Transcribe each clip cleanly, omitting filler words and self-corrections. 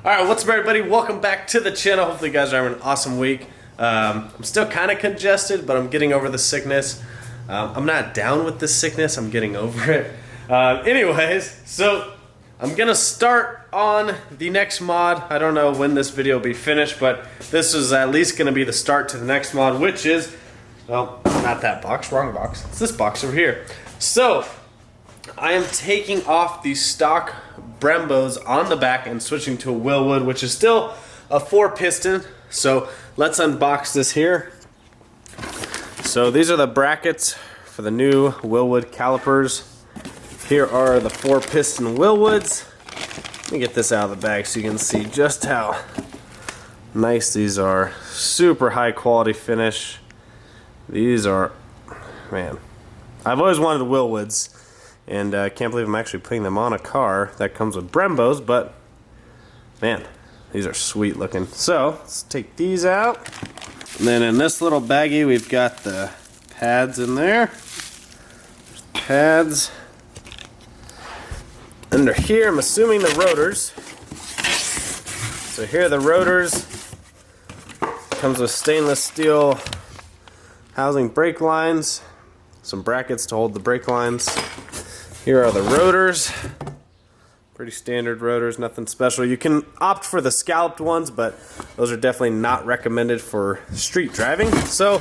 Alright, what's up everybody? Welcome back to the channel. Hopefully you guys are having an awesome week. I'm still kind of congested, but I'm getting over the sickness. I'm not down with this sickness, I'm getting over it. Anyways, so I'm gonna start on the next mod. I don't know when this video will be finished, but this is at least gonna be the start to the next mod, which is, well, not that box, wrong box. It's this box over here. So, I am taking off the stock Brembos on the back and switching to a Wilwood, which is still a 4-piston. So let's unbox this here. So these are the brackets for the new Wilwood calipers. Here are the 4-piston Wilwoods. Let me get this out of the bag so you can see just how nice these are. Super high quality finish. These are, man, I've always wanted the Wilwoods. And I can't believe I'm actually putting them on a car that comes with Brembos, but man, these are sweet looking. So let's take these out. And then in this little baggie, we've got the pads in there. Pads. Under here, I'm assuming the rotors. So here are the rotors. Comes with stainless steel housing brake lines. Some brackets to hold the brake lines. Here are the rotors. Pretty standard rotors, nothing special. You can opt for the scalloped ones, but those are definitely not recommended for street driving. So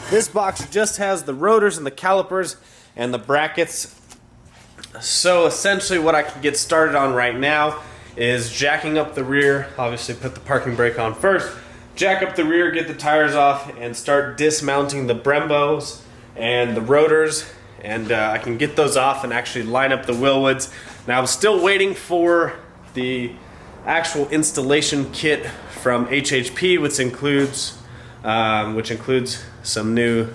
this box just has the rotors and the calipers and the brackets. So essentially what I can get started on right now is jacking up the rear. Obviously put the parking brake on first. Jack up the rear, get the tires off, and start dismounting the Brembos and the rotors. And I can get those off and actually line up the Wilwoods. Now I'm still waiting for the actual installation kit from HHP, which includes some new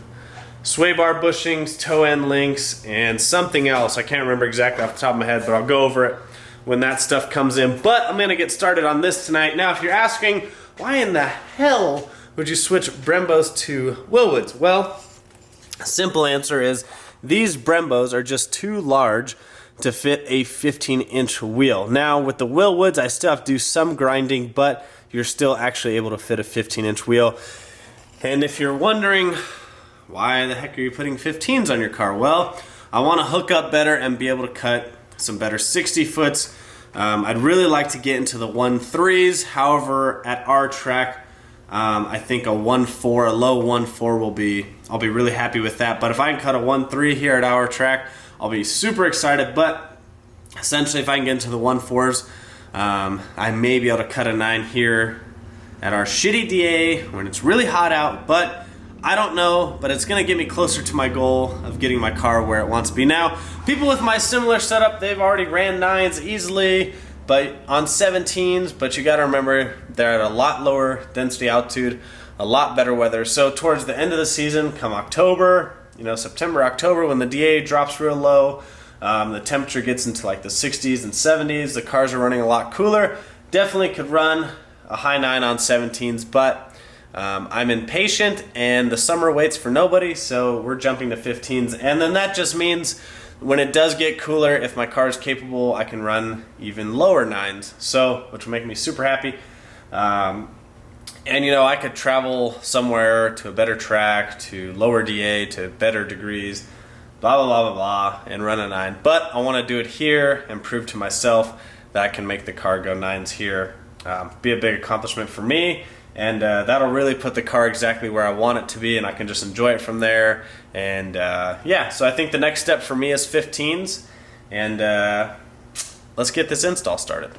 sway bar bushings, toe end links, and something else. I can't remember exactly off the top of my head, but I'll go over it when that stuff comes in. But I'm gonna get started on this tonight. Now, if you're asking, why in the hell would you switch Brembos to Wilwoods? Well, simple answer is, these Brembos are just too large to fit a 15-inch wheel. Now, with the Wilwoods, I still have to do some grinding, but you're still actually able to fit a 15-inch wheel. And if you're wondering, why the heck are you putting 15s on your car? Well, I want to hook up better and be able to cut some better 60-foots. I'd really like to get into the 1.3s. However, at our track, I think a 1.4, a low 1.4 I'll be really happy with that. But if I can cut a 1.3 here at our track, I'll be super excited. But essentially, if I can get into the 1.4s, I may be able to cut a 9 here at our shitty DA when it's really hot out. But I don't know, but it's gonna get me closer to my goal of getting my car where it wants to be. Now, people with my similar setup, they've already ran 9s easily, but on 17s, but you gotta remember they're at a lot lower density altitude, a lot better weather. So towards the end of the season, come October, September, October, when the DA drops real low, the temperature gets into like the 60s and 70s, the cars are running a lot cooler, definitely could run a high 9 on 17s, but I'm impatient and the summer waits for nobody, so we're jumping to 15s. And then that just means when it does get cooler, if my car is capable, I can run even lower 9s, so which will make me super happy. And I could travel somewhere to a better track, to lower DA, to better degrees, blah, blah, blah, blah, blah, and run a 9. But I want to do it here and prove to myself that I can make the car go 9s here. Be a big accomplishment for me. And that'll really put the car exactly where I want it to be, and I can just enjoy it from there. And yeah, so I think the next step for me is 15s, and let's get this install started.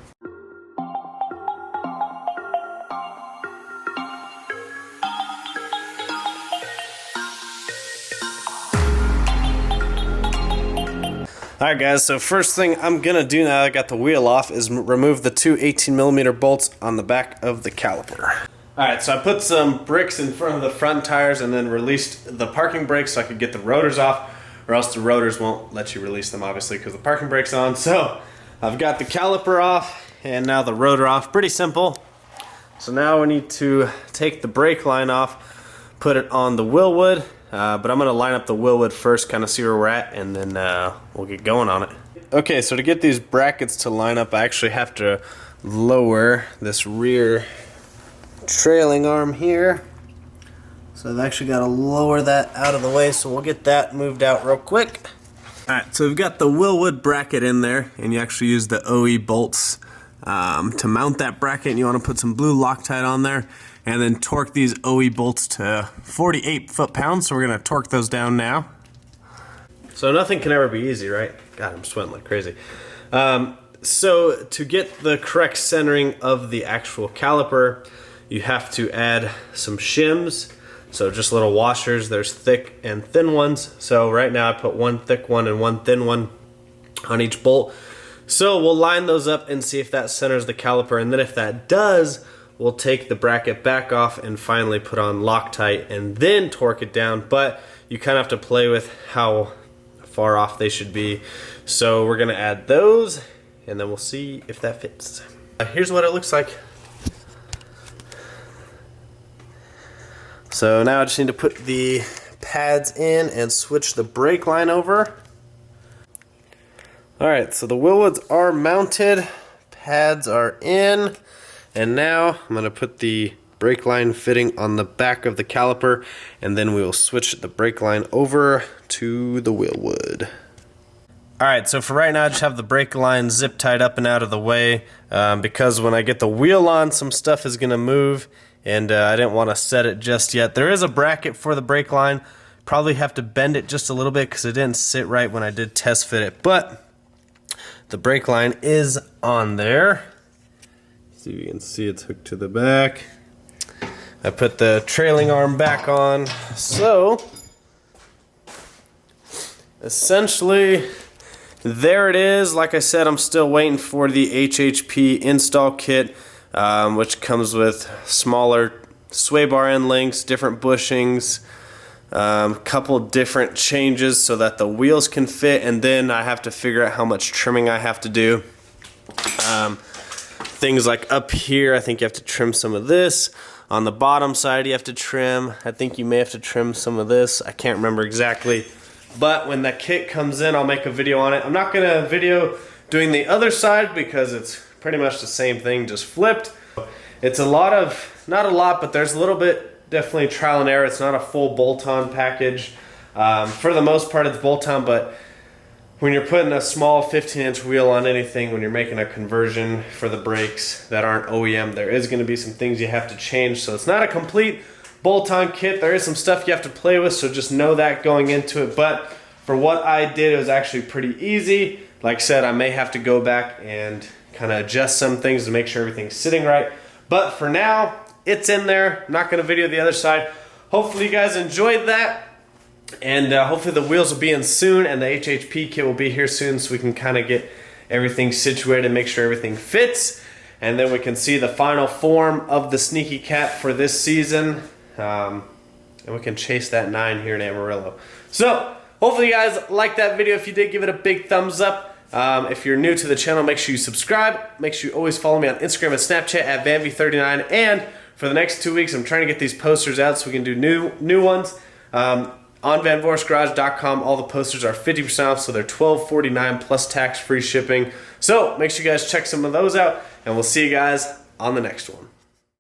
Alright guys, so first thing I'm gonna do now that I got the wheel off is remove the two 18mm bolts on the back of the caliper. Alright, so I put some bricks in front of the front tires and then released the parking brakes so I could get the rotors off, or else the rotors won't let you release them, obviously, because the parking brake's on. So I've got the caliper off and now the rotor off. Pretty simple. So now we need to take the brake line off, put it on the Wilwood, but I'm going to line up the Wilwood first, kind of see where we're at, and then we'll get going on it. Okay, so to get these brackets to line up, I actually have to lower this rear trailing arm here. So I've actually got to lower that out of the way, so we'll get that moved out real quick. Alright, so we've got the Wilwood bracket in there, and you actually use the OE bolts to mount that bracket, and you want to put some blue Loctite on there, and then torque these OE bolts to 48 foot-pounds, so we're going to torque those down now. So nothing can ever be easy, right? God, I'm sweating like crazy. So to get the correct centering of the actual caliper, you have to add some shims. So just little washers. There's thick and thin ones. So right now I put one thick one and one thin one on each bolt. So we'll line those up and see if that centers the caliper, and then if that does, we'll take the bracket back off and finally put on Loctite and then torque it down. But you kind of have to play with how far off they should be. So we're gonna add those and then we'll see if that fits. Here's what it looks like. So now I just need to put the pads in and switch the brake line over. Alright, so the Wilwoods are mounted, pads are in, and now I'm going to put the brake line fitting on the back of the caliper, and then we will switch the brake line over to the Wilwood. Alright, so for right now I just have the brake line zip tied up and out of the way because when I get the wheel on, some stuff is going to move, and I didn't want to set it just yet. There is a bracket for the brake line. Probably have to bend it just a little bit because it didn't sit right when I did test fit it, but the brake line is on there. See if you can see it's hooked to the back. I put the trailing arm back on. So essentially there it is. Like I said, I'm still waiting for the HHP install kit, which comes with smaller sway bar end links, different bushings, couple different changes so that the wheels can fit, and then I have to figure out how much trimming I have to do. Things like up here, I think you have to trim some of this. On the bottom side you have to trim. I think you may have to trim some of this. I can't remember exactly. But when the kit comes in, I'll make a video on it. I'm not gonna video doing the other side because it's pretty much the same thing, just flipped. It's a lot of, not a lot, but there's a little bit, definitely trial and error. It's not a full bolt-on package. For the most part it's bolt-on, but when you're putting a small 15-inch wheel on anything, when you're making a conversion for the brakes that aren't OEM, there is going to be some things you have to change. So it's not a complete bolt-on kit. There is some stuff you have to play with, so just know that going into it. But for what I did, it was actually pretty easy. Like I said, I may have to go back and kind of adjust some things to make sure everything's sitting right. But for now, it's in there. I'm not going to video the other side. Hopefully you guys enjoyed that. And hopefully the wheels will be in soon and the HHP kit will be here soon so we can kind of get everything situated and make sure everything fits. And then we can see the final form of the Sneaky Cat for this season. And we can chase that 9 here in Amarillo. So hopefully you guys liked that video. If you did, give it a big thumbs up. If you're new to the channel, make sure you subscribe. Make sure you always follow me on Instagram and Snapchat at Vanvy39. And for the next 2 weeks, I'm trying to get these posters out so we can do new ones. On VanVorsGarage.com, all the posters are 50% off, so they're $12.49 plus tax-free shipping. So make sure you guys check some of those out, and we'll see you guys on the next one.